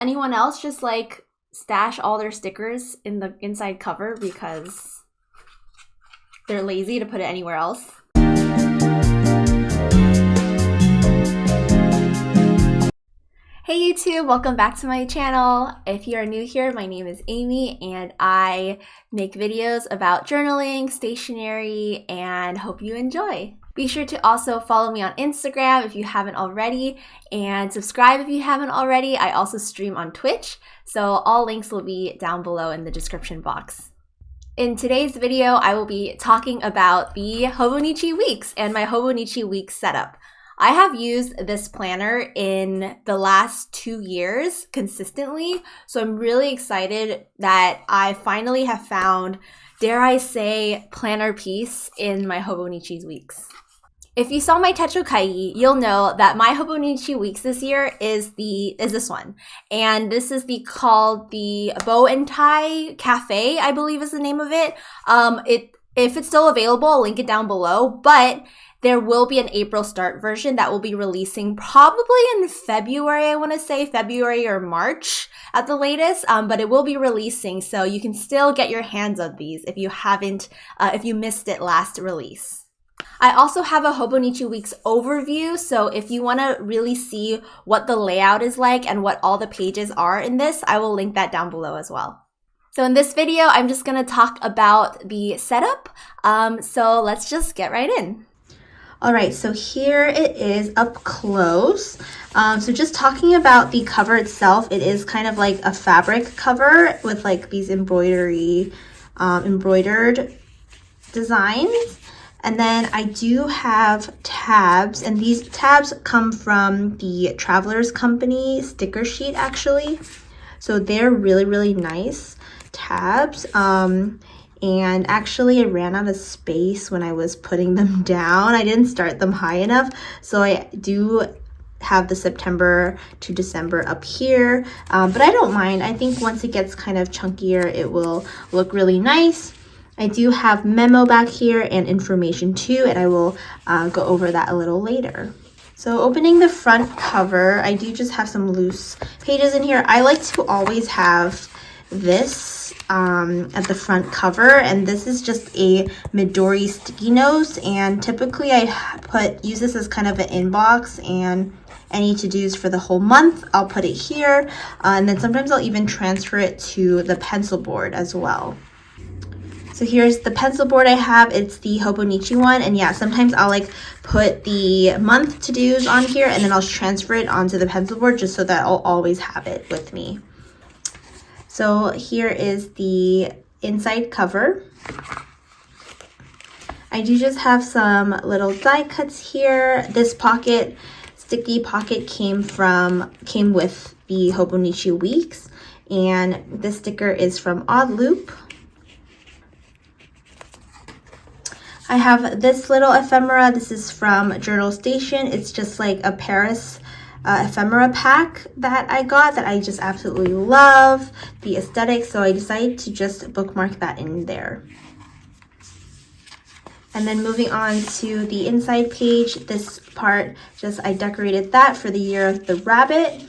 Anyone else just like stash all their stickers in the inside cover because they're lazy to put it anywhere else? Hey YouTube, welcome back to my channel. If you are new here, my name is Amy and I make videos about journaling, stationery, and hope you enjoy. Be sure to also follow me on Instagram if you haven't already, and subscribe if you haven't already. I also stream on Twitch, so all links will be down below in the description box. In today's video, I will be talking about the Hobonichi Weeks and my Hobonichi Weeks setup. I have used this planner in the last 2 years consistently, so I'm really excited that I finally have found, dare I say, planner peace in my Hobonichi Weeks. If you saw my Techo Kaigi, you'll know that my Hobonichi Weeks this year is this one. And this is called the Bow and Tie Cafe, I believe is the name of it. If it's still available, I'll link it down below, but there will be an April start version that will be releasing probably in February, I want to say February or March at the latest, but it will be releasing, so you can still get your hands on these if you missed it last release. I also have a Hobonichi Weeks overview, so if you want to really see what the layout is like and what all the pages are in this, I will link that down below as well. So in this video, I'm just going to talk about the setup, so let's just get right in. All right, so here it is up close. So just talking about the cover itself, it is kind of like a fabric cover with like these embroidered designs. And then I do have tabs, and these tabs come from the Traveler's Company sticker sheet actually. So they're really, really nice tabs. And actually I ran out of space when I was putting them down. I didn't start them high enough, so I do have the September to December up here, but I don't mind. I think once it gets kind of chunkier, it will look really nice. I do have memo back here and information too, and I will go over that a little later. So opening the front cover, I do just have some loose pages in here. I like to always have this at the front cover, and this is just a Midori sticky notes, and typically I use this as kind of an inbox, and any to-dos for the whole month I'll put it here, and then sometimes I'll even transfer it to the pencil board as well. So here's the pencil board I have. It's the Hobonichi one, and yeah, sometimes I'll like put the month to-dos on here and then I'll transfer it onto the pencil board just so that I'll always have it with me. So here is the inside cover. I do just have some little die cuts here. This sticky pocket came with the Hobonichi Weeks, and this sticker is from Odd Loop. I have this little ephemera. This is from Journal Station. It's just like a Paris ephemera pack that I got that I just absolutely love the aesthetic, so I decided to just bookmark that in there. And then moving on to the inside page, this part I decorated that for the year of the rabbit.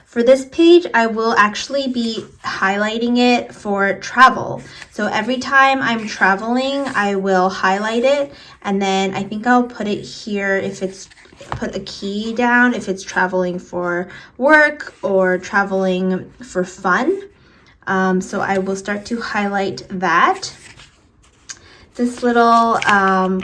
For this page, I will actually be highlighting it for travel. So every time I'm traveling, I will highlight it, and then I think I'll put it here put a key down if it's traveling for work or traveling for fun. So I will start to highlight that. This little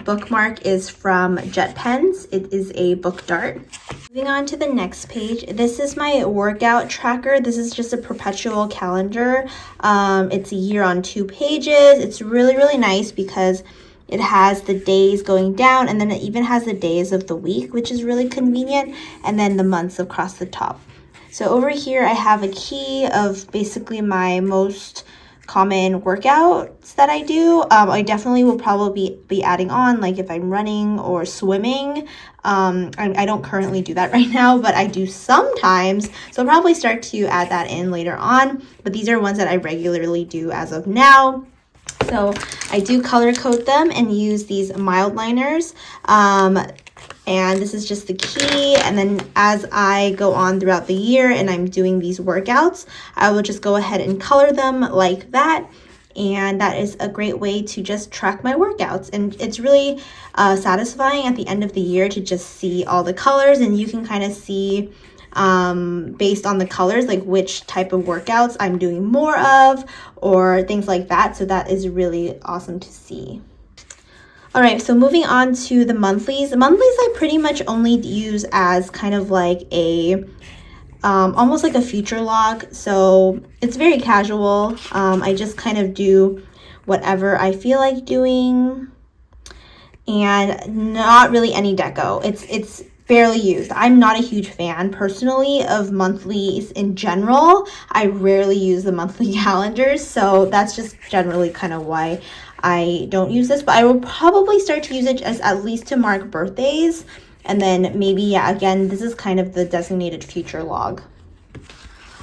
bookmark is from Jet Pens. It is a book dart. Moving on to the next page, this is my workout tracker. This is just a perpetual calendar. It's a year on 2 pages. It's really, really nice because it has the days going down, and then it even has the days of the week, which is really convenient, and then the months across the top. So over here, I have a key of basically my most common workouts that I do. I definitely will probably be adding on, like if I'm running or swimming. I don't currently do that right now, but I do sometimes, so I'll probably start to add that in later on, but these are ones that I regularly do as of now. So I do color code them and use these mild liners. And this is just the key. And then as I go on throughout the year and I'm doing these workouts, I will just go ahead and color them like that. And that is a great way to just track my workouts. And it's really satisfying at the end of the year to just see all the colors, and you can kind of see based on the colors like which type of workouts I'm doing more of or things like that. So that is really awesome to see. All right, so moving on to the monthlies. The monthlies I pretty much only use as kind of like a almost like a future log. So it's very casual. I just kind of do whatever I feel like doing, and not really any deco. It's barely used. I'm not a huge fan personally of monthlies in general. I rarely use the monthly calendars, so that's just generally kind of why I don't use this, but I will probably start to use it as at least to mark birthdays. And then maybe, yeah, again, this is kind of the designated future log.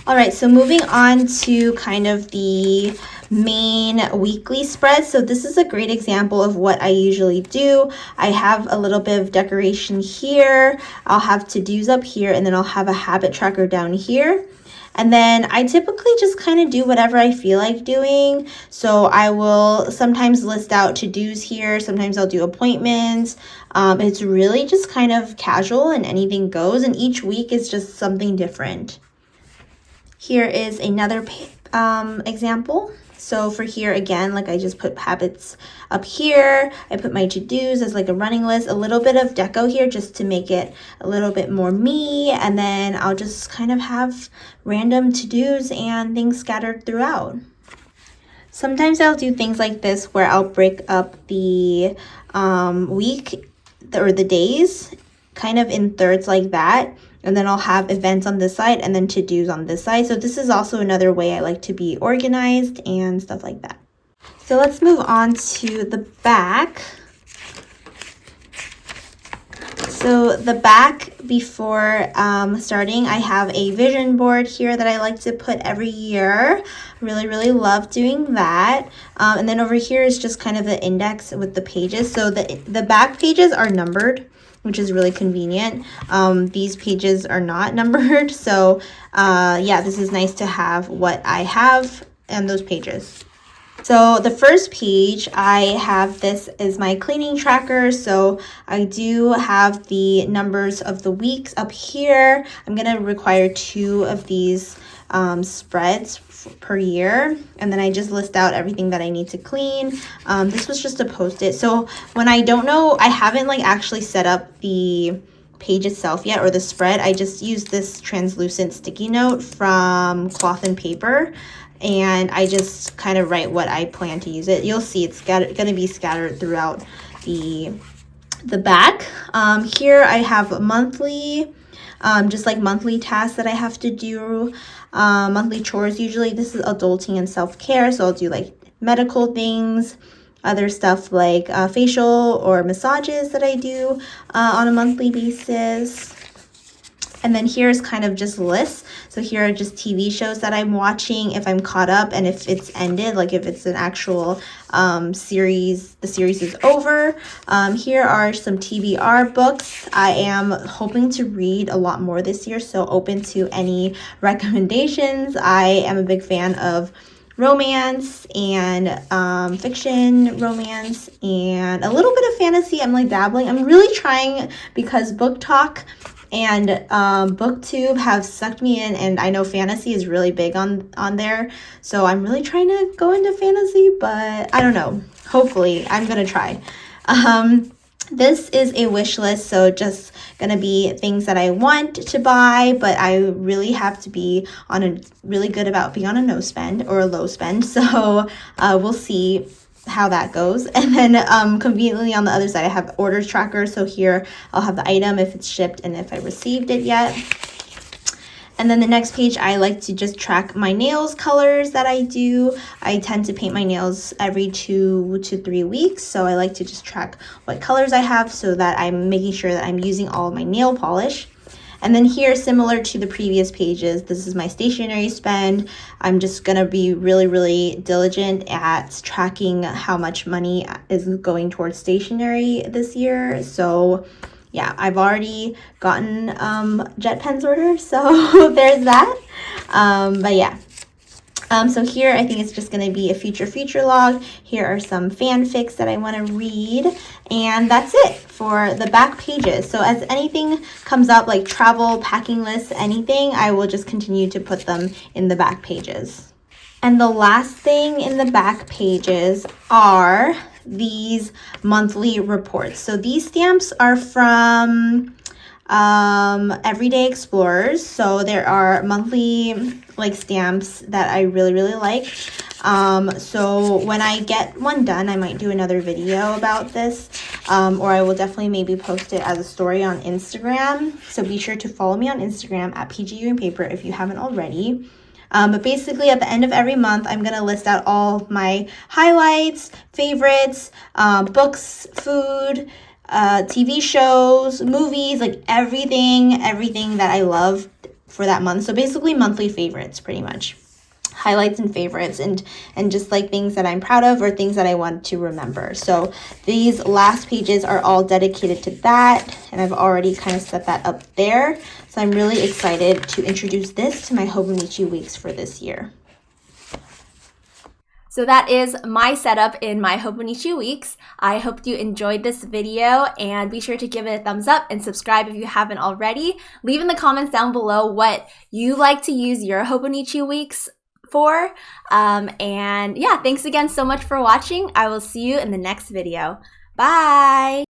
All right, so moving on to kind of the main weekly spread. So this is a great example of what I usually do. I have a little bit of decoration here. I'll have to-dos up here, and then I'll have a habit tracker down here. And then I typically just kind of do whatever I feel like doing. So I will sometimes list out to-dos here. Sometimes I'll do appointments. It's really just kind of casual and anything goes. And each week is just something different. Here is another example. So for here, again, like I just put habits up here. I put my to-dos as like a running list, a little bit of deco here just to make it a little bit more me. And then I'll just kind of have random to-dos and things scattered throughout. Sometimes I'll do things like this where I'll break up the week or the days kind of in thirds like that. And then I'll have events on this side and then to-dos on this side. So this is also another way I like to be organized and stuff like that. So let's move on to the back. So the back, before starting, I have a vision board here that I like to put every year. Really love doing that. And then over here is just kind of the index with the pages. So the back pages are numbered, which is really convenient. These pages are not numbered. So yeah, this is nice to have what I have and those pages. So the first page, I have this is my cleaning tracker. So I do have the numbers of the weeks up here. I'm gonna require 2 of these spreads per year, and then I just list out everything that I need to clean. This was just a post-it. So when I don't know, I haven't like actually set up the page itself yet or the spread. I just use this translucent sticky note from Cloth and Paper, and I just kind of write what I plan to use it. You'll see it's going to be scattered throughout the back. Here I have monthly, just like monthly tasks that I have to do, monthly chores. Usually this is adulting and self-care, so I'll do like medical things, other stuff like facial or massages that I do on a monthly basis. And then here's kind of just lists. So here are just TV shows that I'm watching, if I'm caught up, and if it's ended, like if it's an actual series, the series is over. Here are some TBR books. I am hoping to read a lot more this year, so open to any recommendations. I am a big fan of romance and fiction romance and a little bit of fantasy. I'm like dabbling. I'm really trying, because Book Talk and BookTube have sucked me in, and I know fantasy is really big on there, so I'm really trying to go into fantasy, but I don't know. Hopefully, I'm gonna try. This is a wish list, so just gonna be things that I want to buy, but I really have to be really good about being on a no spend or a low spend, so we'll see how that goes. And then conveniently on the other side I have orders tracker, so here I'll have the item, if it's shipped, and if I received it yet. And then the next page, I like to just track my nails colors that I do. I tend to paint my nails every 2 to 3 weeks, so I like to just track what colors I have so that I'm making sure that I'm using all of my nail polish. And then here, similar to the previous pages, this is my stationery spend. I'm just gonna be really diligent at tracking how much money is going towards stationery this year. So yeah, I've already gotten jet pens ordered, so there's that. But yeah. So here I think it's just going to be a future log. Here are some fanfics that I want to read, and that's it for the back pages. So as anything comes up, like travel, packing lists, anything, I will just continue to put them in the back pages. And the last thing in the back pages are these monthly reports. So these stamps are from Everyday Explorers. So there are monthly like stamps that I really like. So when I get one done, I might do another video about this, or I will definitely maybe post it as a story on Instagram. So be sure to follow me on Instagram at Peachygreenpaper if you haven't already. But basically at the end of every month, I'm going to list out all my highlights, favorites, books, food, TV shows, movies, like everything that I love for that month. So basically monthly favorites, pretty much. Highlights and favorites, and just like things that I'm proud of or things that I want to remember. So these last pages are all dedicated to that, and I've already kind of set that up there. So I'm really excited to introduce this to my Hobonichi Weeks for this year. So that is my setup in my Hobonichi Weeks. I hope you enjoyed this video, and be sure to give it a thumbs up and subscribe if you haven't already. Leave in the comments down below what you like to use your Hobonichi Weeks for. And yeah, thanks again so much for watching. I will see you in the next video. Bye!